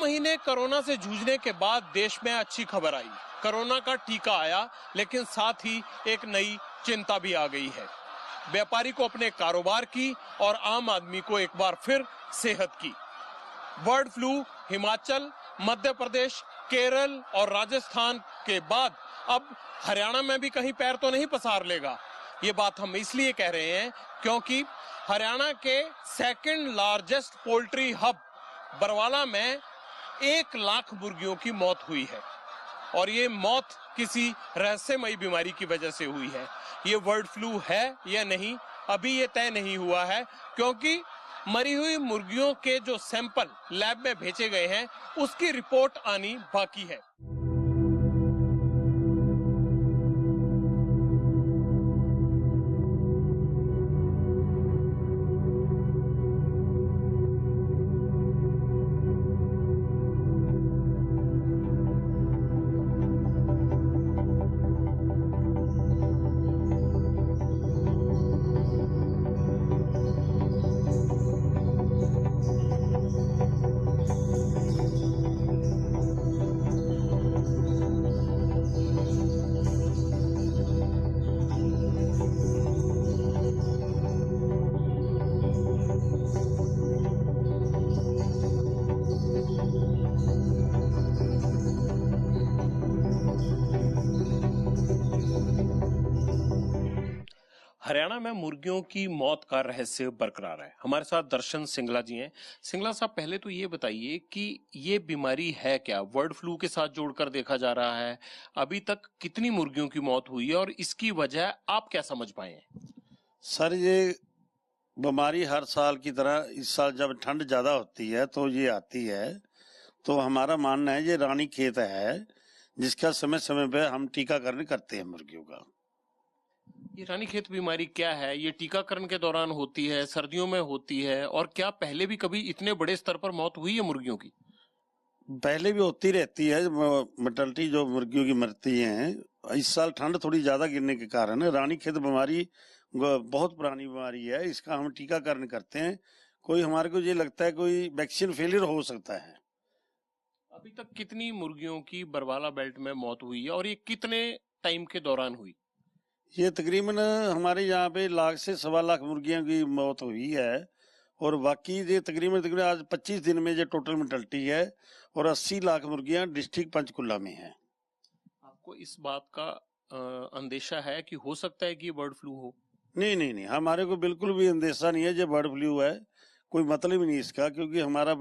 महीने कोरोना से जूझने के बाद देश में अच्छी खबर आई। कोरोना का टीका आया, लेकिन साथ ही एक नई चिंता भी आ गई है। व्यापारी को अपने कारोबार की और आम आदमी को एक बार फिर सेहत की। बर्ड फ्लू हिमाचल, मध्य प्रदेश, केरल और राजस्थान के बाद अब हरियाणा में भी कहीं पैर तो नहीं पसार लेगा। ये बात हम इसलिए कह रहे हैं क्योंकि हरियाणा के second largest poultry hub Barwala में 1 लाख मुर्गियों की मौत हुई है और ये मौत किसी रहस्यमयी बीमारी की वजह से हुई है। ये बर्ड फ्लू है या नहीं, अभी ये तय नहीं हुआ है, क्योंकि मरी हुई मुर्गियों के जो सैंपल लैब में भेजे गए हैं उसकी रिपोर्ट आनी बाकी है। हरियाणा में मुर्गियों की मौत का रहस्य बरकरार है। हमारे साथ दर्शन सिंगला जी हैं। सिंगला साहब, पहले तो ये बताइए कि ये बीमारी है क्या? बर्ड फ्लू के साथ जोड़कर देखा जा रहा है। अभी तक कितनी मुर्गियों की मौत हुई है और इसकी वजह आप क्या समझ पाए हैं? सर, ये बीमारी हर साल की तरह इस साल जब ठंड ज्यादा होती है तो ये आती है। तो हमारा मानना है ये रानीखेत है, जिसका समय समय पे हम टीकाकरण करते हैं मुर्गियों का। ये रानीखेत बीमारी क्या है? ये टीकाकरण के दौरान होती है, सर्दियों में होती है, और क्या पहले भी कभी इतने बड़े स्तर पर मौत हुई है मुर्गियों की? पहले भी होती रहती है मोर्टेलिटी, जो मुर्गियों की मरती हैं। इस साल ठंड थोड़ी ज्यादा गिरने के कारण रानीखेत बीमारी बहुत पुरानी बीमारी है, इसका हम टीकाकरण करते हैं। कोई हमारे को ये लगता है कोई वैक्सीन फेलियर हो सकता है। अभी तक कितनी मुर्गियों की बरवाला बेल्ट में मौत हुई है और ये कितने टाइम के दौरान हुई? ये तकरीबन हमारे यहाँ पे 1 लाख से 1.25 लाख मुर्गियों की मौत हुई है और बाकी ये तकरीबन आज 25 दिन में जो टोटल मोर्टेलिटी है और 80 लाख मुर्गियां डिस्ट्रिक्ट पंचकुला में है। आपको इस बात का अंदेशा है कि हो सकता है कि ये बर्ड फ्लू हो? नहीं, हमारे को बिल्कुल भी अंदेशा नहीं है जो बर्ड फ्लू है। कोई मतलब ही नहीं इसका, क्योंकि हमारा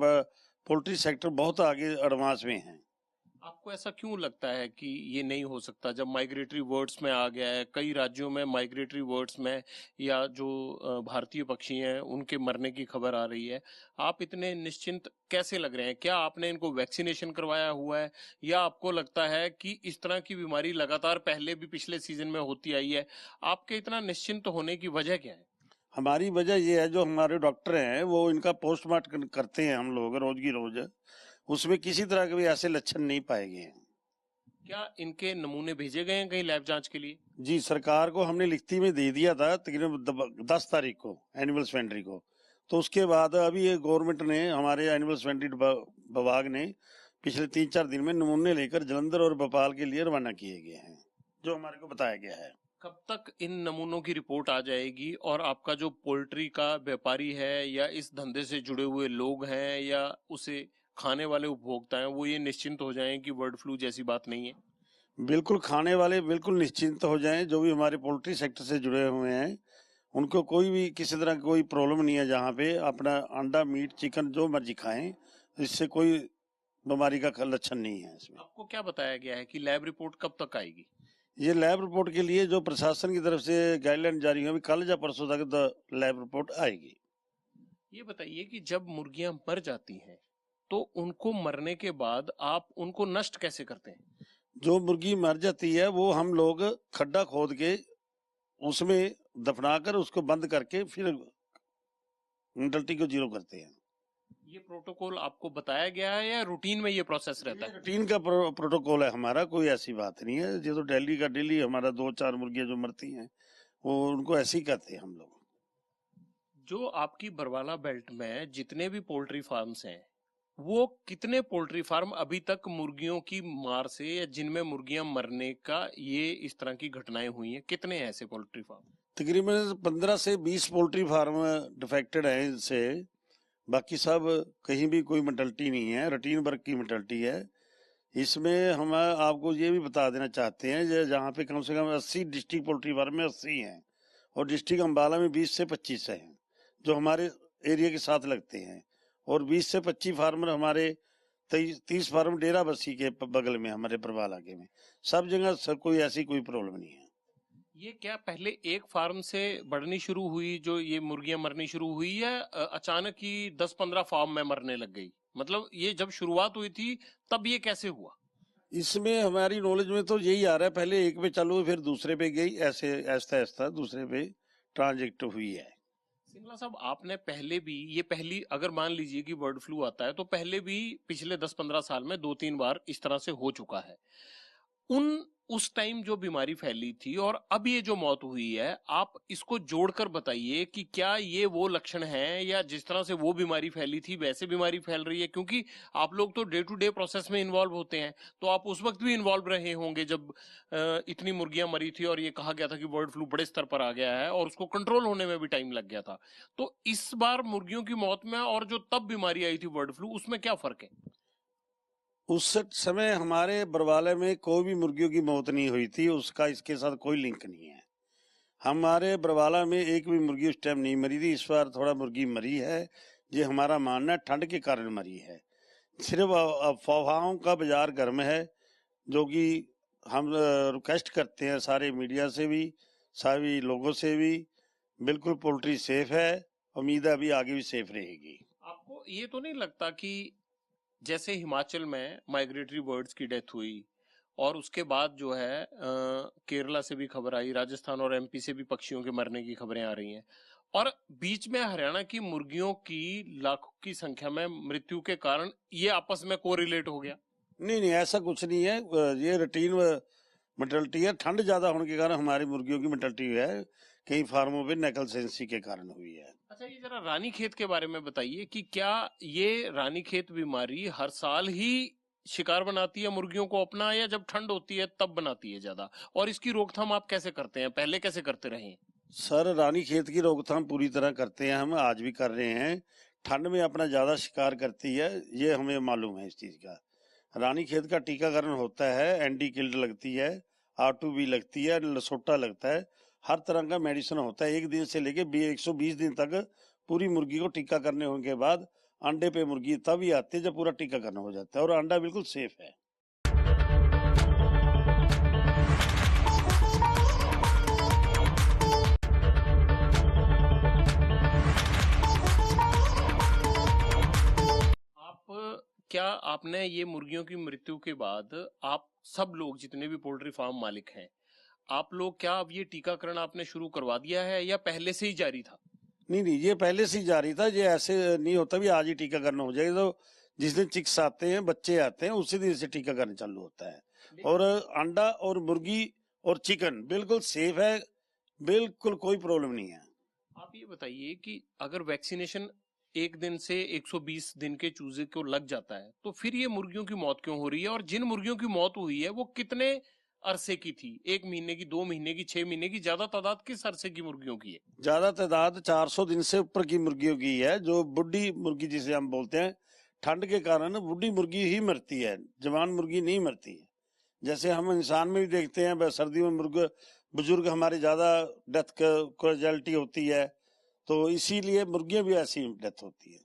पोल्ट्री सेक्टर बहुत आगे एडवांस में है। आपको ऐसा क्यों लगता है कि ये नहीं हो सकता, जब माइग्रेटरी बर्ड्स में आ गया है? कई राज्यों में माइग्रेटरी बर्ड्स में या जो भारतीय पक्षी हैं उनके मरने की खबर आ रही है। आप इतने निश्चिंत कैसे लग रहे हैं? क्या आपने इनको वैक्सीनेशन करवाया हुआ है या आपको लगता है कि इस तरह की बीमारी लगातार पहले भी पिछले सीजन में होती आई है? आपके इतना निश्चिंत होने की वजह क्या है? हमारी वजह यह है, जो हमारे डॉक्टर हैं वो इनका पोस्टमार्टम करते हैं हम लोग रोज की रोज, उसमें किसी तरह के भी ऐसे लक्षण नहीं पाए गए हैं। क्या इनके नमूने भेजे गए हैं कहीं लैब जांच के लिए? जी, सरकार को हमने लिखती में दे दिया था तकरीबन 10 तारीख को, एनिमल हस्बेंड्री को। तो उसके बाद अभी ये गवर्नमेंट ने, हमारे एनिमल हस्बेंड्री विभाग ने पिछले 3-4 दिन में नमूने लेकर जलंधर और भोपाल के लिए रवाना किए गए हैं, जो हमारे को बताया गया है। कब तक इन नमूनों की रिपोर्ट आ जाएगी और आपका जो पोल्ट्री का व्यापारी है या इस धंधे से जुड़े हुए लोग हैं या उसे खाने वाले उपभोक्ता हैं, वो ये निश्चिंत हो जाएं कि बर्ड फ्लू जैसी बात नहीं है? बिल्कुल, खाने वाले बिल्कुल निश्चिंत हो जाएं, जो भी हमारे पोल्ट्री सेक्टर से जुड़े हुए हैं उनको कोई भी किसी तरह की कोई प्रॉब्लम नहीं है। जहाँ पे अपना अंडा, मीट, चिकन जो मर्जी खाएं, इससे कोई बीमारी का लक्षण नहीं है इसमें। आपको क्या बताया गया है कि लैब रिपोर्ट कब तक आएगी? ये लैब रिपोर्ट के लिए जो प्रशासन की तरफ से गाइडलाइन जारी हुई, कल या परसों तक लैब रिपोर्ट आएगी। ये बताइए कि जब मुर्गियां मर जाती हैं तो उनको मरने के बाद आप उनको नष्ट कैसे करते हैं? जो मुर्गी मर जाती है वो हम लोग खड्डा खोद के उसमें दफनाकर उसको बंद करके फिर मोर्टेलिटी को 0 करते हैं। ये प्रोटोकॉल आपको बताया गया है या रूटीन में ये प्रोसेस रहता है? रूटीन का प्रोटोकॉल है हमारा, कोई ऐसी बात नहीं है। ये तो डेली का डेली हमारा 2-4 मुर्गियां जो मरती हैं वो उनको ऐसे ही करते हैं हम लोग। जो आपकी बरवाला बेल्ट में जितने भी पोल्ट्री फार्म्स हैं वो कितने पोल्ट्री फार्म अभी तक मुर्गियों की मार से या जिनमें मुर्गियां मरने का ये इस तरह की घटनाएं हुई हैं, कितने हैं ऐसे पोल्ट्री फार्म? तकरीबन 15 से 20 पोल्ट्री फार्म डिफेक्टेड है इनसे। बाकी सब कहीं भी कोई मेंटलिटी नहीं है, रूटीन वर्क की मेंटलिटी है। इसमें हम आपको ये भी बता देना चाहते हैं जहाँ पे कम से कम 80 डिस्ट्रिक्ट पोल्ट्री फार्म में 80 हैं और डिस्ट्रिक्ट अम्बाला में 20 से 25 हैं जो हमारे एरिया के साथ लगते हैं, और 20 से 25 फार्मर हमारे 30 फार्म डेरा बस्सी के बगल में हमारे परवाल आगे में, सब जगह सब कोई ऐसी कोई प्रॉब्लम नहीं है। ये क्या पहले एक फार्म से बढ़नी शुरू हुई जो ये मुर्गियां मरनी शुरू हुई, या अचानक ही 10-15 फार्म में मरने लग गई? मतलब ये जब शुरुआत हुई थी तब ये कैसे हुआ? इसमें हमारी नॉलेज में तो यही आ रहा है, पहले एक पे चालू हुई फिर दूसरे पे गई, ऐसे ऐसा ऐसा दूसरे पे ट्रांजेक्ट हुई है। सिंगला साहब, आपने पहले भी ये पहली अगर मान लीजिए कि बर्ड फ्लू आता है तो पहले भी पिछले 10-15 साल में 2-3 बार इस तरह से हो चुका है। उस टाइम जो बीमारी फैली थी और अब ये जो मौत हुई है, आप इसको जोड़कर बताइए कि क्या ये वो लक्षण है या जिस तरह से वो बीमारी फैली थी वैसे बीमारी फैल रही है? क्योंकि आप लोग तो डे टू डे प्रोसेस में इन्वॉल्व होते हैं, तो आप उस वक्त भी इन्वॉल्व रहे होंगे जब इतनी मुर्गियां मरी थी और ये कहा गया था कि बर्ड फ्लू बड़े स्तर पर आ गया है और उसको कंट्रोल होने में भी टाइम लग गया था। तो इस बार मुर्गियों की मौत में और जो तब बीमारी आई थी बर्ड फ्लू, उसमें क्या फर्क है? उस समय हमारे बरवाले में कोई भी मुर्गियों की मौत नहीं हुई थी, उसका इसके साथ कोई लिंक नहीं है। हमारे बरवाला में एक भी मुर्गी उस टाइम नहीं मरी थी। इस बार थोड़ा मुर्गी मरी है, ये हमारा मानना है ठंड के कारण मरी है। सिर्फ अफवाहों का बाजार गर्म है, जो कि हम रिक्वेस्ट करते हैं सारे मीडिया से भी, सभी लोगों से भी। बिल्कुल पोल्ट्री सेफ है, उम्मीद है अभी आगे भी सेफ रहेगी। आपको ये तो नहीं लगता कि जैसे हिमाचल में माइग्रेटरी बर्ड्स की डेथ हुई और उसके बाद जो है केरला से भी खबर आई, राजस्थान और एमपी से भी पक्षियों के मरने की खबरें आ रही हैं, और बीच में हरियाणा की मुर्गियों की लाखों की संख्या में मृत्यु के कारण ये आपस में कोरिलेट हो गया? नहीं नहीं, ऐसा कुछ नहीं है। ये रूटीन मेंटलिटी है। ठंड ज्यादा होने के कारण हमारी मुर्गियों की मेंटलिटी है, कई फार्मों पे नकल सेंसी के कारण हुई है। अच्छा, ये जरा रानीखेत के बारे में बताइए कि क्या ये रानीखेत बीमारी हर साल ही शिकार बनाती है मुर्गियों को अपना, या जब ठंड होती है तब बनाती है ज्यादा? और इसकी रोकथाम आप कैसे करते हैं, पहले कैसे करते रहे हैं? सर, रानीखेत की रोकथाम पूरी तरह करते हैं, हम आज भी कर रहे हैं। ठंड में अपना ज्यादा शिकार करती है, ये हमें मालूम है इस चीज का। रानीखेत का टीकाकरण होता है, एंटी किल्ड लगती है, R2B लगती है, लसोटा लगता है, हर तरह का मेडिसिन होता है। 1 दिन से लेके 120 दिन तक पूरी मुर्गी को टीका करने होने के बाद अंडे पे मुर्गी तभी आती है जब पूरा टीकाकरण हो जाता है, और अंडा बिल्कुल सेफ है। क्या आपने ये मुर्गियों की मृत्यु के बाद आप सब लोग जितने भी पोल्ट्री फार्म मालिक हैं, आप लोग क्या अब ये टीकाकरण आपने शुरू करवा दिया है या पहले से ही जारी था? नहीं नहीं, ये पहले से ही जारी था, ये ऐसे नहीं होता भी आज ही टीकाकरण हो जाएगा। तो जिस दिन चिक्स आते हैं, बच्चे आते हैं, उसी दिन से टीकाकरण चालू होता है। और अंडा और मुर्गी और चिकन बिल्कुल सेफ है, बिल्कुल कोई प्रॉब्लम नहीं है। आप ये बताइए कि अगर वैक्सीनेशन एक दिन से 120 दिन के चूजे को लग जाता है तो फिर ये मुर्गियों की मौत क्यों हो रही है? और जिन मुर्गियों की मौत हुई है वो कितने अरसे की थी? 1 महीने की, 2 महीने की, 6 महीने की? ज्यादा तादाद किस अरसे की मुर्गियों की है? ज्यादा तादाद 400 दिन से ऊपर की मुर्गियों की है, जो बुढ़ी मुर्गी जिसे हम बोलते हैं। ठंड के कारण बुढ़ी मुर्गी ही मरती है, जवान मुर्गी नहीं मरती है। जैसे हम इंसान में भी देखते हैं, सर्दियों में बुजुर्ग हमारे ज्यादा डेथ कैजुअलिटी होती है, तो इसीलिए मुर्गियां भी ऐसी डेथ होती है।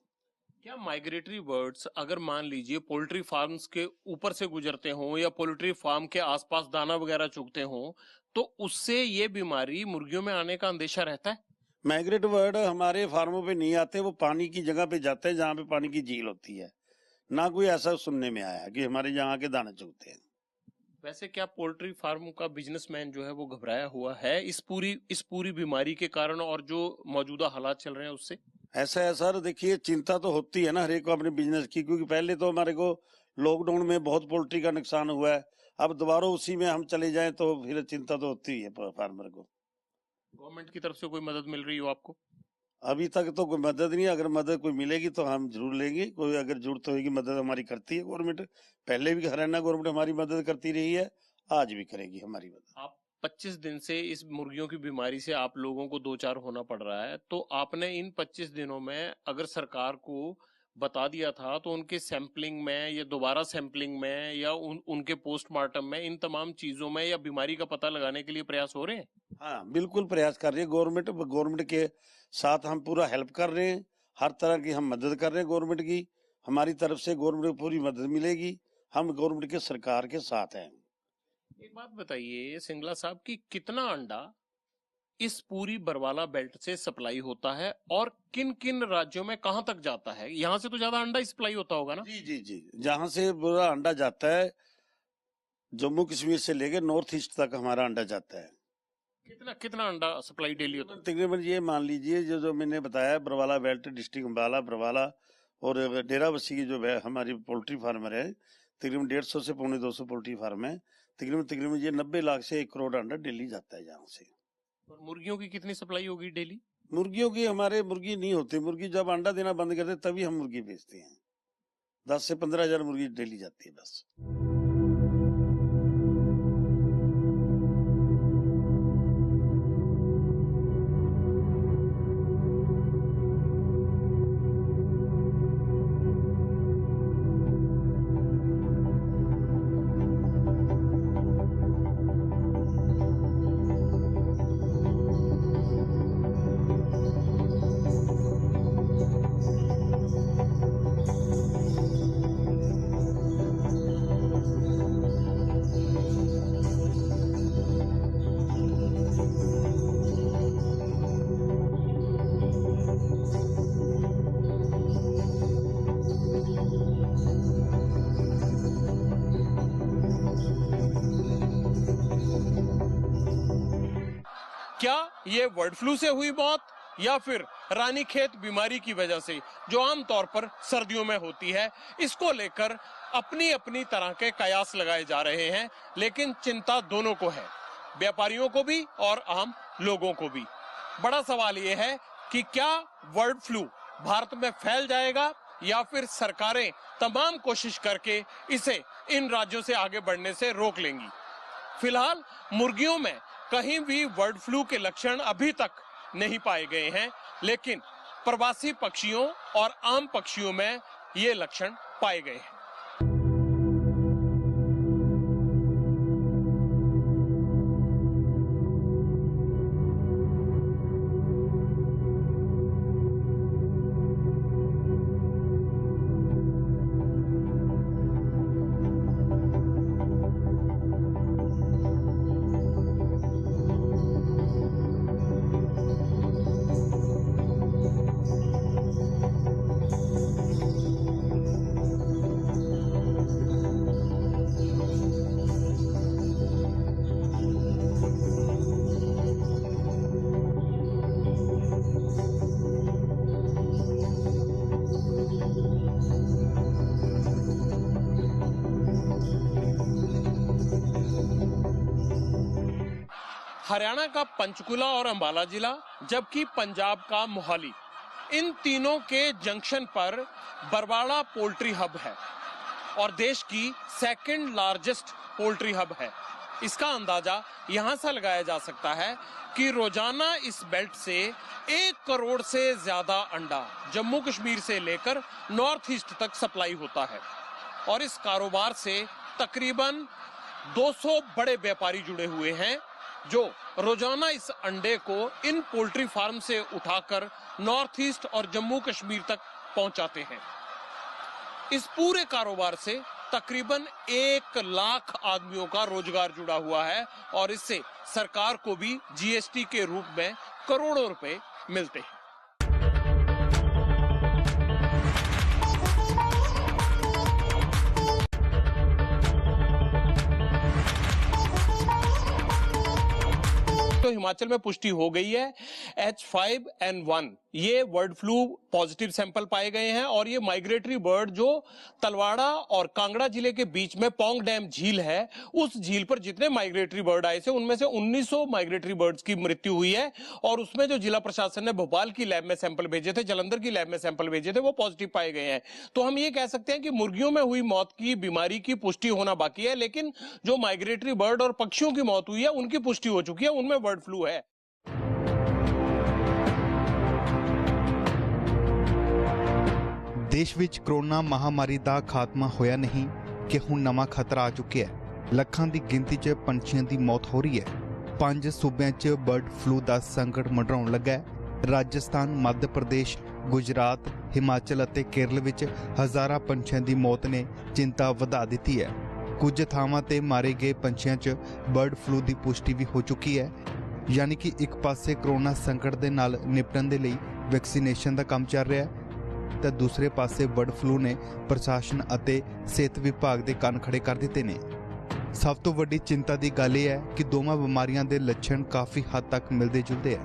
क्या माइग्रेटरी बर्ड्स अगर मान लीजिए पोल्ट्री फार्म्स के ऊपर से गुजरते हों या पोल्ट्री फार्म के आसपास दाना वगैरह चुगते हों तो उससे ये बीमारी मुर्गियों में आने का अंदेशा रहता है? माइग्रेट बर्ड हमारे फार्मों पे नहीं आते, वो पानी की जगह पे जाते हैं जहाँ पे पानी की झील होती है। ना कोई ऐसा सुनने में आया कि हमारे यहाँ के दाने चुगते हैं। वैसे क्या पोल्ट्री फार्म का बिजनेसमैन जो है वो घबराया हुआ है इस पूरी बीमारी के कारण और जो मौजूदा हालात चल रहे हैं उससे? ऐसा है सर, देखिए चिंता तो होती है ना हर एक को अपने बिजनेस की, क्योंकि पहले तो हमारे को लॉकडाउन में बहुत पोल्ट्री का नुकसान हुआ है। अब दोबारा उसी में हम चले जाएं तो फिर चिंता तो होती है फार्मर को। गवर्नमेंट की तरफ से कोई मदद मिल रही हो आपको? अभी तक तो कोई मदद नहीं, अगर मदद कोई मिलेगी तो हम जरूर लेंगे। कोई अगर जरूरत होगी, मदद हमारी करती है गवर्नमेंट, पहले भी हरियाणा गवर्नमेंट हमारी मदद करती रही है, आज भी करेगी हमारी मदद। आप 25 दिन से इस मुर्गियों की बीमारी से आप लोगों को दो चार होना पड़ रहा है, तो आपने इन 25 दिनों में अगर सरकार को बता दिया था तो उनके सैंपलिंग में या दोबारा सैंपलिंग में या उनके पोस्टमार्टम में इन तमाम चीजों में या बीमारी का पता लगाने के लिए प्रयास हो रहे हैं? हाँ, बिल्कुल प्रयास कर रही है गवर्नमेंट। गवर्नमेंट के साथ हम पूरा हेल्प कर रहे हैं, हर तरह की हम मदद कर रहे हैं गवर्नमेंट की। हमारी तरफ से गवर्नमेंट को पूरी मदद मिलेगी, हम गवर्नमेंट के सरकार के साथ हैं। एक बात बताइए सिंगला साहब की कितना अंडा इस पूरी बरवाला बेल्ट से सप्लाई होता है और किन किन राज्यों में कहां तक जाता है? यहाँ से तो ज्यादा अंडा सप्लाई होता होगा ना? जी जी जी, जहाँ से पूरा अंडा जाता है, जम्मू कश्मीर से लेकर नॉर्थ ईस्ट तक हमारा अंडा जाता है। कितना कितना अंडा सप्लाई डेली होता है? तकरीबन ये मान लीजिए जो मैंने बताया, बरवाला बेल्ट, डिस्ट्रिक्ट अम्बाला, बरवाला और डेराबस्सी की जो हमारी पोल्ट्री फार्मर है, तकरीबन 150 से 250 पोल्ट्री फार्म है। तकरीबन ये 90 लाख से 1 करोड़ अंडा डेली जाता है यहाँ से। और मुर्गियों की कितनी सप्लाई होगी डेली? मुर्गियों की हमारे मुर्गी नहीं होती, मुर्गी जब अंडा देना बंद करते तभी हम मुर्गी बेचते हैं। 10 से 15 हजार मुर्गी डेली जाती है बस। क्या ये बर्ड फ्लू से हुई मौत या फिर रानीखेत बीमारी की वजह से, जो आमतौर पर सर्दियों में होती है? इसको लेकर अपनी अपनी तरह के कयास लगाए जा रहे हैं, लेकिन चिंता दोनों को है, व्यापारियों को भी और आम लोगों को भी। बड़ा सवाल ये है कि क्या बर्ड फ्लू भारत में फैल जाएगा या फिर सरकारें तमाम कोशिश करके इसे इन राज्यों से आगे बढ़ने से रोक लेंगी। फिलहाल मुर्गियों में कहीं भी बर्ड फ्लू के लक्षण अभी तक नहीं पाए गए हैं, लेकिन प्रवासी पक्षियों और आम पक्षियों में ये लक्षण पाए गए हैं। हरियाणा का पंचकुला और अंबाला जिला, जबकि पंजाब का मोहाली, इन तीनों के जंक्शन पर बरवाला पोल्ट्री हब है और देश की सेकंड लार्जेस्ट पोल्ट्री हब है। इसका अंदाजा यहां से लगाया जा सकता है कि रोजाना इस बेल्ट से 1 करोड़ से ज्यादा अंडा जम्मू कश्मीर से लेकर नॉर्थ ईस्ट तक सप्लाई होता है और इस कारोबार से तकरीबन 200 बड़े व्यापारी जुड़े हुए हैं, जो रोजाना इस अंडे को इन पोल्ट्री फार्म से उठाकर नॉर्थ ईस्ट और जम्मू कश्मीर तक पहुंचाते हैं। इस पूरे कारोबार से तकरीबन 1 लाख आदमियों का रोजगार जुड़ा हुआ है और इससे सरकार को भी जीएसटी के रूप में करोड़ों रुपए मिलते हैं। तो हिमाचल में पुष्टि हो गई है, H5N1 ये बर्ड फ्लू पॉजिटिव सैंपल पाए गए हैं और ये माइग्रेटरी बर्ड जो तलवाड़ा और कांगड़ा जिले के बीच में पौंग डैम झील है, उस झील पर जितने माइग्रेटरी बर्ड आए थे उनमें से 1900 माइग्रेटरी बर्ड्स की मृत्यु हुई है और उसमें जो जिला प्रशासन ने भोपाल की लैब में सैंपल भेजे थे, जालंधर की लैब में सैंपल भेजे थे, वो पॉजिटिव पाए गए हैं। तो हम ये कह सकते हैं कि मुर्गियों में हुई मौत की बीमारी की पुष्टि होना बाकी है, लेकिन जो माइग्रेटरी बर्ड और पक्षियों की मौत हुई है उनकी पुष्टि हो चुकी है, उनमें बर्ड फ्लू है। देश ਵਿੱਚ ਕਰੋਨਾ ਮਹਾਮਾਰੀ ਦਾ ਖਾਤਮਾ ਹੋਇਆ ਨਹੀਂ ਕਿ ਹੁਣ ਨਵਾਂ ਖਤਰਾ ਆ ਚੁੱਕਿਆ ਹੈ। ਲੱਖਾਂ ਦੀ ਗਿਣਤੀ 'ਚ ਪੰਛੀਆਂ ਦੀ ਮੌਤ ਹੋ ਰਹੀ ਹੈ। 5 ਸੂਬਿਆਂ 'ਚ ਬਰਡ ਫਲੂ ਦਾ ਸੰਕਟ ਮੰਡਰਾਉਣ ਲੱਗਾ ਹੈ। ਰਾਜਸਥਾਨ, ਮੱਧ ਪ੍ਰਦੇਸ਼, ਗੁਜਰਾਤ, ਹਿਮਾਚਲ ਅਤੇ ਕੇਰਲ ਵਿੱਚ ਹਜ਼ਾਰਾਂ ਪੰਛੀਆਂ ਦੀ ਮੌਤ ਨੇ ਚਿੰਤਾ ਵਧਾ ਦਿੱਤੀ ਹੈ। ਕੁਝ ਥਾਵਾਂ ਤੇ ਮਾਰੇ ਗਏ ਪੰਛੀਆਂ 'ਚ ਬਰਡ ਫਲੂ ਦੀ ਪੁਸ਼ਟੀ ਵੀ ਹੋ ਚੁੱਕੀ ਹੈ। ਯਾਨੀ ਕਿ ਇੱਕ ਪਾਸੇ ਕਰੋਨਾ ਸੰਕਟ ਦੇ ਨਾਲ ਨਿਪਟਣ ਦੇ ਲਈ ਵੈਕਸੀਨੇਸ਼ਨ ਦਾ ਕੰਮ ਚੱਲ ਰਿਹਾ ਹੈ ਤਾਂ ਦੂਸਰੇ ਪਾਸੇ ਬਰਡ ਫਲੂ ਨੇ ਪ੍ਰਸ਼ਾਸਨ ਅਤੇ ਸਿਹਤ ਵਿਭਾਗ ਦੇ ਕੰਨ ਖੜੇ ਕਰ ਦਿੱਤੇ ਨੇ। ਸਭ ਤੋਂ ਵੱਡੀ ਚਿੰਤਾ ਦੀ ਗੱਲ ਇਹ ਹੈ ਕਿ ਦੋਵਾਂ ਬਿਮਾਰੀਆਂ ਦੇ ਲੱਛਣ ਕਾਫੀ ਹੱਦ ਤੱਕ ਮਿਲਦੇ ਜੁਲਦੇ ਹੈ।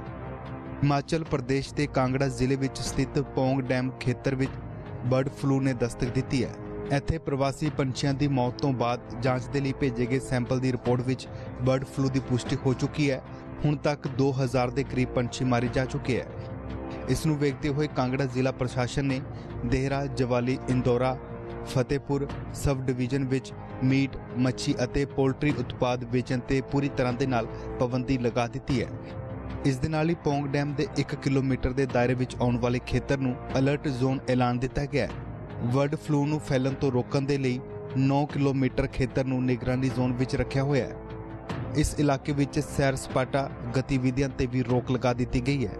ਹਿਮਾਚਲ ਪ੍ਰਦੇਸ਼ ਦੇ ਕਾਂਗੜਾ ਜ਼ਿਲ੍ਹੇ ਵਿੱਚ ਸਥਿਤ ਪੌਂਗ ਡੈਮ ਖੇਤਰ ਵਿੱਚ ਬਰਡ ਫਲੂ ਨੇ ਦਸਤਕ ਦਿੱਤੀ ਹੈ। ਇੱਥੇ ਪ੍ਰਵਾਸੀ ਪੰਛੀਆਂ ਦੀ ਮੌਤ ਤੋਂ ਬਾਅਦ ਜਾਂਚ ਦੇ ਲਈ ਭੇਜੇ ਗਏ ਸੈਂਪਲ ਦੀ ਰਿਪੋਰਟ ਵਿੱਚ ਬਰਡ ਫਲੂ ਦੀ ਪੁਸ਼ਟੀ ਹੋ ਚੁੱਕੀ ਹੈ। ਹੁਣ ਤੱਕ 2000 ਦੇ ਕਰੀਬ ਪੰਛੀ ਮਾਰੇ ਜਾ ਚੁੱਕੇ ਹੈ। ਇਸ ਨੂੰ ਵੇਖਦੇ ਹੋਏ ਕਾਂਗੜਾ ਜ਼ਿਲ੍ਹਾ ਪ੍ਰਸ਼ਾਸਨ ਨੇ ਦੇਹਰਾ, ਜਵਾਲੀ, ਇੰਦੌਰਾ, ਫਤਿਹਪੁਰ ਸਬ ਡਿਵੀਜ਼ਨ ਵਿੱਚ ਮੀਟ, ਮੱਛੀ ਅਤੇ ਪੋਲਟਰੀ ਉਤਪਾਦ ਵੇਚਣ ਤੇ ਪੂਰੀ ਤਰ੍ਹਾਂ ਦੇ ਨਾਲ ਪਾਬੰਦੀ ਲਗਾ ਦਿੱਤੀ ਹੈ। ਇਸ ਦੇ ਨਾਲ ਹੀ ਪੌਂਗ ਡੈਮ ਦੇ 1 ਕਿਲੋਮੀਟਰ ਦੇ ਦਾਇਰੇ ਵਿੱਚ ਆਉਣ ਵਾਲੇ ਖੇਤਰ ਨੂੰ ਅਲਰਟ ਜ਼ੋਨ ਐਲਾਨ ਦਿੱਤਾ ਗਿਆ ਹੈ। ਬਰਡ ਫਲੂ ਨੂੰ ਫੈਲਣ ਤੋਂ ਰੋਕਣ ਦੇ ਲਈ 9 ਕਿਲੋਮੀਟਰ ਖੇਤਰ ਨੂੰ ਨਿਗਰਾਨੀ ਜ਼ੋਨ ਵਿੱਚ ਰੱਖਿਆ ਹੋਇਆ ਹੈ। ਇਸ ਇਲਾਕੇ ਵਿੱਚ ਸੈਰ ਸਪਾਟਾ ਗਤੀਵਿਧੀਆਂ ਤੇ ਵੀ ਰੋਕ ਲਗਾ ਦਿੱਤੀ ਗਈ ਹੈ।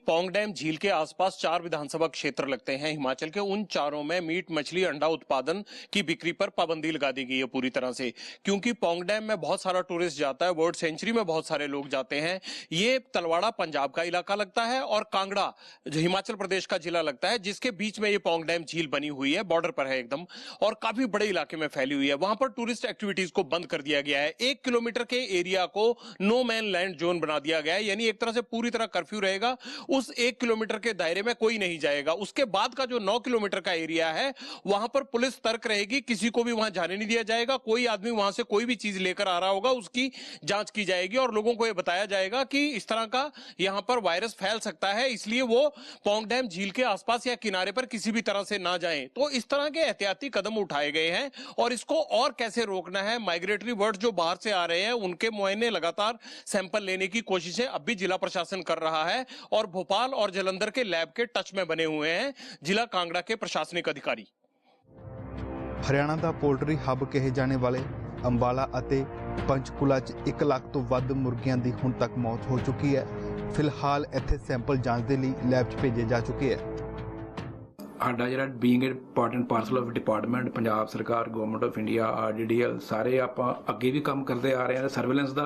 पौंग डैम झील के आसपास 4 विधानसभा क्षेत्र लगते हैं हिमाचल के। उन चारों में मीट, मछली, अंडा उत्पादन की बिक्री पर पाबंदी लगा दी गई है पूरी तरह से, क्योंकि पौंग डैम में बहुत सारा टूरिस्ट जाता है, बर्ड सेंचुरी में बहुत सारे लोग जाते हैं। ये तलवाड़ा पंजाब का इलाका लगता है और कांगड़ा जो हिमाचल प्रदेश का जिला लगता है, जिसके बीच में ये पौंग डैम झील बनी हुई है, बॉर्डर पर है एकदम और काफी बड़े इलाके में फैली हुई है। वहां पर टूरिस्ट एक्टिविटीज को बंद कर दिया गया है। 1 किलोमीटर के एरिया को नो मैन लैंड जोन बना दिया गया है, यानी एक तरह से पूरी तरह कर्फ्यू रहेगा। उस 1 किलोमीटर के दायरे में कोई नहीं जाएगा। उसके बाद का जो 9 किलोमीटर का एरिया है वहां पर पुलिस तर्क रहेगी, किसी को भी वहां जाने नहीं दिया जाएगा। कोई आदमी वहां से कोई भी चीज लेकर आ रहा होगा उसकी जांच की जाएगी और लोगों को यह बताया जाएगा कि इस तरह का यहां पर वायरस फैल सकता है, इसलिए वो पौंग डैम झील के आसपास या किनारे पर किसी भी तरह से ना जाएं। तो इस तरह के एहतियाती कदम उठाए गए हैं और इसको और कैसे रोकना है, माइग्रेटरी बर्ड जो बाहर से आ रहे हैं उनके मुआयने लगातार सैंपल लेने की कोशिशें अब भी जिला प्रशासन कर रहा है और भोपाल और जलंधर के लैब के टच में बने हुए हैं जिला कांगड़ा के प्रशासनिक अधिकारी। ਹਰਿਆਣਾ ਦਾ ਪੋਲਟਰੀ ਹੱਬ ਕਹੇ ਜਾਣੇ ਵਾਲੇ ਅੰਬਾਲਾ ਅਤੇ ਪੰਚਕੂਲਾ 'ਚ 1 ਲੱਖ ਤੋਂ ਵੱਧ ਮੁਰਗੀਆਂ ਦੀ ਹੁਣ ਤੱਕ ਮੌਤ ਹੋ ਚੁੱਕੀ ਹੈ। ਫਿਲਹਾਲ ਇੱਥੇ ਸੈਂਪਲ ਜਾਂਚ ਦੇ ਲਈ ਲੈਬ 'ਚ ਭੇਜੇ ਜਾ ਚੁੱਕੇ ਹੈ। ਸਾਡਾ ਜਿਹੜਾ being important parcel of department Punjab ਸਰਕਾਰ, ਗਵਰਨਮੈਂਟ ਆਫ ਇੰਡੀਆ, RDDL ਸਾਰੇ ਆਪਾਂ ਅੱਗੇ ਵੀ ਕੰਮ ਕਰਦੇ ਆ ਰਹੇ ਹਾਂ। ਸਰਵੇਲੈਂਸ ਦਾ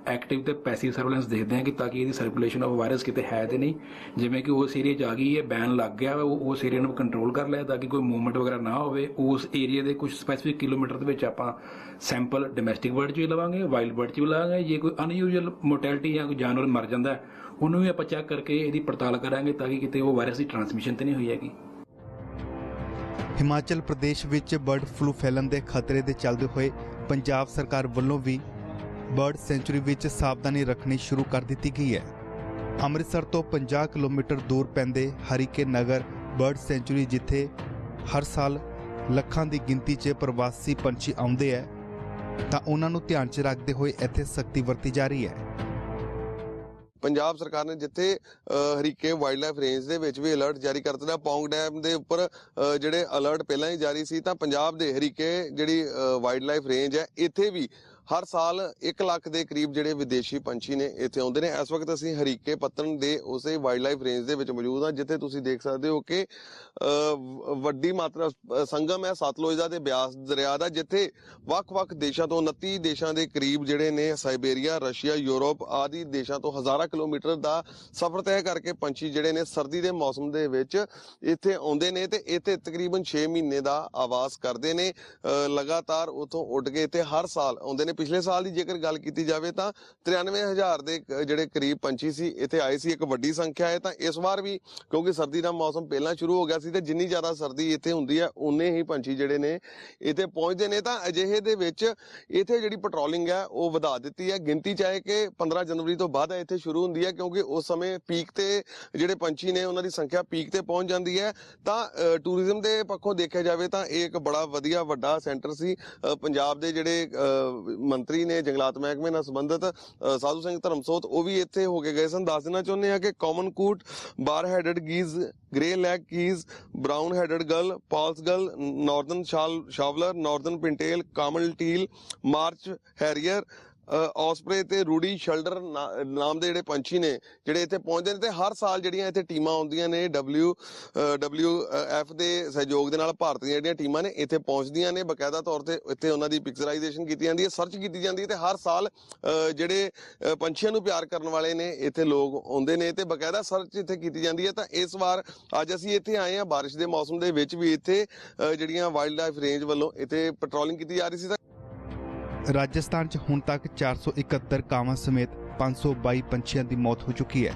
ਐਕਟਿਵ ਤੇ ਪੈਸਿਵ ਸਰਵੇਲੈਂਸ ਦੇਖਦੇ ਹਾਂ ਕਿ ਤਾਂ ਕਿ ਇਹਦੀ ਸਰਕੂਲੇਸ਼ਨ ਆਫ ਵਾਇਰਸ ਕਿਤੇ ਹੈ ਤੇ ਨਹੀਂ, ਜਿਵੇਂ ਕਿ ਉਸ ਏਰੀਆ 'ਚ ਆ ਗਈ ਹੈ, ਬੈਨ ਲੱਗ ਗਿਆ, ਉਸ ਏਰੀਆ ਨੂੰ ਕੰਟਰੋਲ ਕਰ ਲਿਆ ਤਾਂ ਕਿ ਕੋਈ ਮੂਵਮੈਂਟ ਵਗੈਰਾ ਨਾ ਹੋਵੇ। ਉਸ ਏਰੀਆ ਦੇ ਕੁਝ ਸਪੈਸੀਫਿਕ ਕਿਲੋਮੀਟਰ ਦੇ ਵਿੱਚ ਆਪਾਂ ਸੈਂਪਲ ਡੋਮੈਸਟਿਕ ਬਰਡ 'ਚ ਵੀ ਲਵਾਂਗੇ, ਵਾਈਲਡ ਬਰਡ 'ਚ ਵੀ ਲਵਾਂਗੇ। ਜੇ ਕੋਈ ਅਨਯੂਜੂਅਲ ਮੋਰਟੈਲਿਟੀ ਜਾਂ ਕੋਈ ਜਾਨਵਰ ਮਰ ਜਾਂਦਾ ਉਹਨੂੰ ਵੀ ਆਪਾਂ ਚੈੱਕ ਕਰਕੇ ਇਹਦੀ ਪੜਤਾਲ ਕਰਾਂਗੇ ਤਾਂ ਕਿ ਕਿਤੇ ਉਹ ਵਾਇਰਸ ਦੀ ਟ੍ਰਾਂਸਮਿਸ਼ਨ ਤੇ ਨਹੀਂ ਹੋਈ ਹੈਗੀ। ਹਿਮਾਚਲ ਪ੍ਰਦੇਸ਼ ਵਿੱਚ ਬਰਡ ਫਲੂ ਫੈਲਣ ਦੇ ਖਤਰੇ ਦੇ ਚੱਲਦੇ ਹੋਏ ਪੰਜਾਬ ਸਰਕਾਰ ਵੱਲੋਂ ਵੀ ਬਰਡ ਸੈਂਚੁਰੀ ਵਿੱਚ ਸਾਵਧਾਨੀ ਰੱਖਣੀ ਸ਼ੁਰੂ ਕਰ ਦਿੱਤੀ ਗਈ ਹੈ। ਅੰਮ੍ਰਿਤਸਰ ਤੋਂ 50 ਕਿਲੋਮੀਟਰ ਦੂਰ ਪੈਂਦੇ ਹਰੀਕੇ ਨਗਰ ਬਰਡ ਸੈਂਚੁਰੀ, ਜਿੱਥੇ ਹਰ ਸਾਲ ਲੱਖਾਂ ਦੀ ਗਿਣਤੀ 'ਚ ਪ੍ਰਵਾਸੀ ਪੰਛੀ ਆਉਂਦੇ ਹੈ, ਤਾਂ ਉਹਨਾਂ ਨੂੰ ਧਿਆਨ 'ਚ ਰੱਖਦੇ ਹੋਏ ਇੱਥੇ ਸਖਤੀ ਵਰਤੀ ਜਾ ਰਹੀ ਹੈ। ਪੰਜਾਬ ਸਰਕਾਰ ਨੇ ਜਿੱਥੇ ਹਰੀਕੇ ਵਾਈਲਡ ਲਾਈਫ ਰੇਂਜ ਦੇ ਵਿੱਚ ਵੀ ਅਲਰਟ ਜਾਰੀ ਕਰ ਦਿੱਤਾ। ਪੌਂਗ ਡੈਮ ਦੇ ਉੱਪਰ ਜਿਹੜੇ ਅਲਰਟ ਪਹਿਲਾਂ ਹੀ ਜਾਰੀ ਸੀ, ਤਾਂ ਪੰਜਾਬ ਦੇ ਹਰੀਕੇ ਜਿਹੜੀ ਵਾਈਲਡ ਲਾਈਫ ਰੇਂਜ ਹੈ, ਇੱਥੇ ਵੀ ਹਰ ਸਾਲ 1 ਲੱਖ ਦੇ ਕਰੀਬ ਜਿਹੜੇ ਵਿਦੇਸ਼ੀ ਪੰਛੀ ਨੇ ਇੱਥੇ ਆਉਂਦੇ ਨੇ। ਇਸ ਵਕਤ ਅਸੀਂ ਹਰੀਕੇ ਪੱਤਣ ਦੇ ਉਸੇ ਵਾਈਲਡ ਲਾਈਫ ਰੇਂਜ ਦੇ ਵਿੱਚ ਮੌਜੂਦ ਹਾਂ, ਜਿੱਥੇ ਤੁਸੀਂ ਦੇਖ ਸਕਦੇ ਹੋ ਕਿ ਵੱਡੀ ਮਾਤਰਾ ਸੰਗਮ ਹੈ ਸਤਲੁਜ ਦਾ ਤੇ ਬਿਆਸ ਦਰਿਆ ਦਾ, ਜਿੱਥੇ ਵੱਖ-ਵੱਖ ਦੇਸ਼ਾਂ ਤੋਂ 29 ਦੇਸ਼ਾਂ ਦੇ ਕਰੀਬ ਜਿਹੜੇ ਨੇ ਸਾਈਬੇਰੀਆ, ਰਸ਼ੀਆ, ਯੂਰਪ ਆਦਿ ਦੇਸ਼ਾਂ ਤੋਂ ਹਜ਼ਾਰਾਂ ਕਿਲੋਮੀਟਰ ਦਾ ਸਫ਼ਰ ਤੈਅ ਕਰਕੇ ਪੰਛੀ ਜਿਹੜੇ ਨੇ ਸਰਦੀ ਦੇ ਮੌਸਮ ਦੇ ਵਿੱਚ ਇੱਥੇ ਆਉਂਦੇ ਨੇ ਤੇ ਇੱਥੇ ਤਕਰੀਬਨ 6 ਮਹੀਨੇ ਦਾ ਆਵਾਸ ਕਰਦੇ ਨੇ। ਲਗਾਤਾਰ ਉੱਥੋਂ ਉੱਡ ਕੇ ਇੱਥੇ ਹਰ ਸਾਲ ਆਉਂਦੇ ਨੇ। ਪਿਛਲੇ ਸਾਲ ਦੀ ਜੇਕਰ ਗੱਲ ਕੀਤੀ ਜਾਵੇ ਤਾਂ 93,000 ਦੇ ਜਿਹੜੇ ਕਰੀਬ ਪੰਛੀ ਸੀ ਇੱਥੇ ਆਏ ਸੀ, ਇੱਕ ਵੱਡੀ ਸੰਖਿਆ ਹੈ। ਤਾਂ ਇਸ ਵਾਰ ਵੀ ਕਿਉਂਕਿ ਸਰਦੀ ਦਾ ਮੌਸਮ ਪਹਿਲਾਂ ਸ਼ੁਰੂ ਹੋ ਗਿਆ ਸੀ ਤੇ ਜਿੰਨੀ ਜ਼ਿਆਦਾ ਸਰਦੀ ਇੱਥੇ ਹੁੰਦੀ ਹੈ ਉਨੇ ਹੀ ਪੰਛੀ ਜਿਹੜੇ ਨੇ ਇੱਥੇ ਪਹੁੰਚਦੇ ਨੇ। ਤਾਂ ਅਜਿਹੇ ਦੇ ਵਿੱਚ ਇੱਥੇ ਜਿਹੜੀ ਪੈਟਰੋਲਿੰਗ ਹੈ ਉਹ ਵਧਾ ਦਿੱਤੀ ਹੈ। ਗਿਣਤੀ ਚਾਹੇ ਕਿ 15 ਜਨਵਰੀ ਤੋਂ ਬਾਅਦ ਇੱਥੇ ਸ਼ੁਰੂ ਹੁੰਦੀ ਹੈ ਕਿਉਂਕਿ ਉਸ ਸਮੇਂ ਪੀਕ ਤੇ ਜਿਹੜੇ ਪੰਛੀ ਨੇ ਉਹਨਾਂ ਦੀ ਸੰਖਿਆ ਪੀਕ ਤੇ ਪਹੁੰਚ ਜਾਂਦੀ ਹੈ। ਤਾਂ ਟੂਰਿਜ਼ਮ ਦੇ ਪੱਖੋਂ ਦੇਖਿਆ ਜਾਵੇ ਤਾਂ ਇਹ ਇੱਕ ਬੜਾ ਵਧੀਆ ਵੱਡਾ ਸੈਂਟਰ ਸੀ। ਪੰਜਾਬ ਦੇ ਜਿਹੜੇ ਮੰਤਰੀ ਨੇ ਜੰਗਲਾਤ ਮਹਿਕਮੇ ਨਾਲ ਸੰਬੰਧਿਤ ਸਾਧੂ ਸਿੰਘ ਧਰਮਸੋਤ ਉਹ ਵੀ ਇੱਥੇ ਹੋ ਕੇ ਗਏ ਸਨ। ਦੱਸ ਦੇਣਾ ਚਾਹੁੰਦੇ ਹਾਂ ਕਿ common coot, bar headed geese, greylag geese, brown headed gull, Pallas's gull, northern shoveler, northern pintail, common teal, marsh harrier, osprey ਤੇ ਰੂਡੀ ਸ਼ਲਡਰ ਨਾਮ ਦੇ ਜਿਹੜੇ ਪੰਛੀ ਨੇ ਜਿਹੜੇ ਇੱਥੇ ਪਹੁੰਚਦੇ ਨੇ। ਤੇ ਹਰ ਸਾਲ ਜਿਹੜੀਆਂ ਇੱਥੇ ਟੀਮਾਂ ਆਉਂਦੀਆਂ ਨੇ WWF ਦੇ ਸਹਿਯੋਗ ਦੇ ਨਾਲ ਭਾਰਤ ਦੀਆਂ ਜਿਹੜੀਆਂ ਟੀਮਾਂ ਨੇ ਇੱਥੇ ਪਹੁੰਚਦੀਆਂ ਨੇ। ਬਕਾਇਦਾ ਤੌਰ ਤੇ ਇੱਥੇ ਉਹਨਾਂ ਦੀ ਪਿਕਚਰਾਈਜੇਸ਼ਨ ਕੀਤੀ ਜਾਂਦੀ ਹੈ, ਸਰਚ ਕੀਤੀ ਜਾਂਦੀ ਹੈ ਤੇ ਹਰ ਸਾਲ ਜਿਹੜੇ ਪੰਛੀਆਂ ਨੂੰ ਪਿਆਰ ਕਰਨ ਵਾਲੇ ਨੇ ਇੱਥੇ ਲੋਕ ਆਉਂਦੇ ਨੇ ਤੇ ਬਕਾਇਦਾ ਸਰਚ ਇੱਥੇ ਕੀਤੀ ਜਾਂਦੀ ਹੈ। ਤਾਂ ਇਸ ਵਾਰ ਅੱਜ ਅਸੀਂ ਇੱਥੇ ਆਏ ਹਾਂ ਬਾਰਿਸ਼ ਦੇ ਮੌਸਮ ਦੇ ਵਿੱਚ ਵੀ ਇੱਥੇ ਜਿਹੜੀਆਂ ਵਾਈਲਡ ਲਾਈਫ ਰੇਂਜ ਵੱਲੋਂ ਇੱਥੇ ਪੈਟਰੋਲਿੰਗ ਕੀਤੀ ਜਾ ਰਹੀ ਸੀ। ਰਾਜਸਥਾਨ 'ਚ ਹੁਣ ਤੱਕ 471 ਕਾਵਾਂ ਸਮੇਤ 522 ਪੰਛੀਆਂ ਦੀ ਮੌਤ ਹੋ ਚੁੱਕੀ ਹੈ।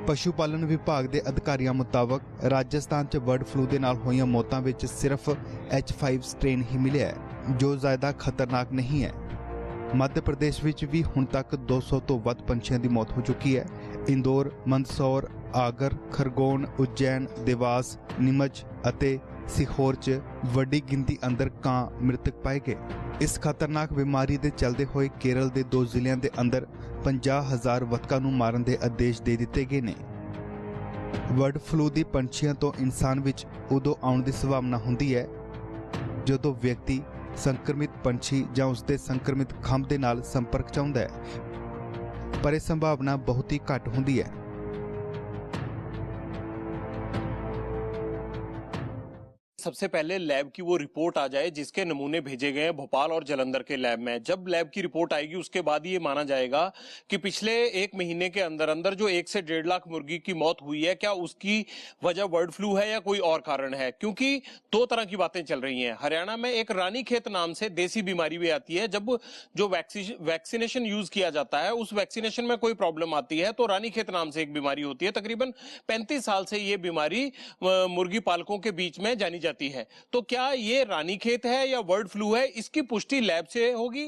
ਪਸ਼ੂ ਪਾਲਣ ਵਿਭਾਗ ਦੇ ਅਧਿਕਾਰੀਆਂ ਮੁਤਾਬਕ ਰਾਜਸਥਾਨ 'ਚ ਬਰਡ ਫਲੂ ਦੇ ਨਾਲ ਹੋਈਆਂ ਮੌਤਾਂ ਵਿੱਚ ਸਿਰਫ H5 ਸਟ੍ਰੇਨ ਹੀ ਮਿਲਿਆ ਹੈ ਜੋ ਜ਼ਿਆਦਾ ਖਤਰਨਾਕ ਨਹੀਂ ਹੈ। ਮੱਧ ਪ੍ਰਦੇਸ਼ ਵਿੱਚ ਵੀ ਹੁਣ ਤੱਕ 200 ਤੋਂ ਵੱਧ ਪੰਛੀਆਂ ਦੀ ਮੌਤ ਹੋ ਚੁੱਕੀ ਹੈ। ਇੰਦੌਰ, ਮੰਦਸੌਰ, ਆਗਰ, ਖਰਗੋਨ, ਉਜੈਨ, ਦੇਵਾਸ, ਨੀਮਚ ਅਤੇ सीहोर च वड्डी गिनती अंदर ਕਾਂ मृतक पाए गए। इस खतरनाक बीमारी ਦੇ चलते हुए केरल के 2 ਜ਼ਿਲ੍ਹਿਆਂ ਦੇ अंदर 50,000 ਵਤਕਾਂ ਨੂੰ ਮਾਰਨ ਦੇ ਆਦੇਸ਼ ਦੇ ਦਿੱਤੇ ਗਏ ਨੇ। ਬਰਡ ਫਲੂ ਦੀ ਪੰਛੀਆਂ ਤੋਂ ਇਨਸਾਨ ਵਿੱਚ ਉਦੋਂ ਆਉਣ ਦੀ ਸੰਭਾਵਨਾ ਹੁੰਦੀ ਹੈ ਜਦੋਂ ਵਿਅਕਤੀ ਸੰਕਰਮਿਤ ਪੰਛੀ ਜਾਂ ਉਸਦੇ ਸੰਕਰਮਿਤ ਖੰਭ ਦੇ ਨਾਲ ਸੰਪਰਕ 'ਚ ਆਉਂਦਾ ਹੈ, ਪਰ ਇਹ ਸੰਭਾਵਨਾ ਬਹੁਤ ਹੀ ਘੱਟ ਹੁੰਦੀ ਹੈ। सबसे पहले लैब की वो रिपोर्ट आ जाए जिसके नमूने भेजे गए हैं भोपाल और जालंधर के लैब में। जब लैब की रिपोर्ट आएगी उसके बाद ये माना जाएगा कि पिछले 1 महीने के अंदर अंदर जो 1 से 1.5 लाख मुर्गी की मौत हुई है क्या उसकी वजह बर्ड फ्लू है या कोई और कारण है। क्योंकि 2 तरह की बातें चल रही हैं। हरियाणा में एक रानीखेत नाम से देसी बीमारी भी आती है। जब जो वैक्सीनेशन यूज किया जाता है उस वैक्सीनेशन में कोई प्रॉब्लम आती है तो रानीखेत नाम से एक बीमारी होती है। तकरीबन 35 साल से ये बीमारी मुर्गी पालकों के बीच में जानी जाती है। तो क्या ये रानीखेत है या बर्ड फ्लू है, इसकी पुष्टि लैब से होगी।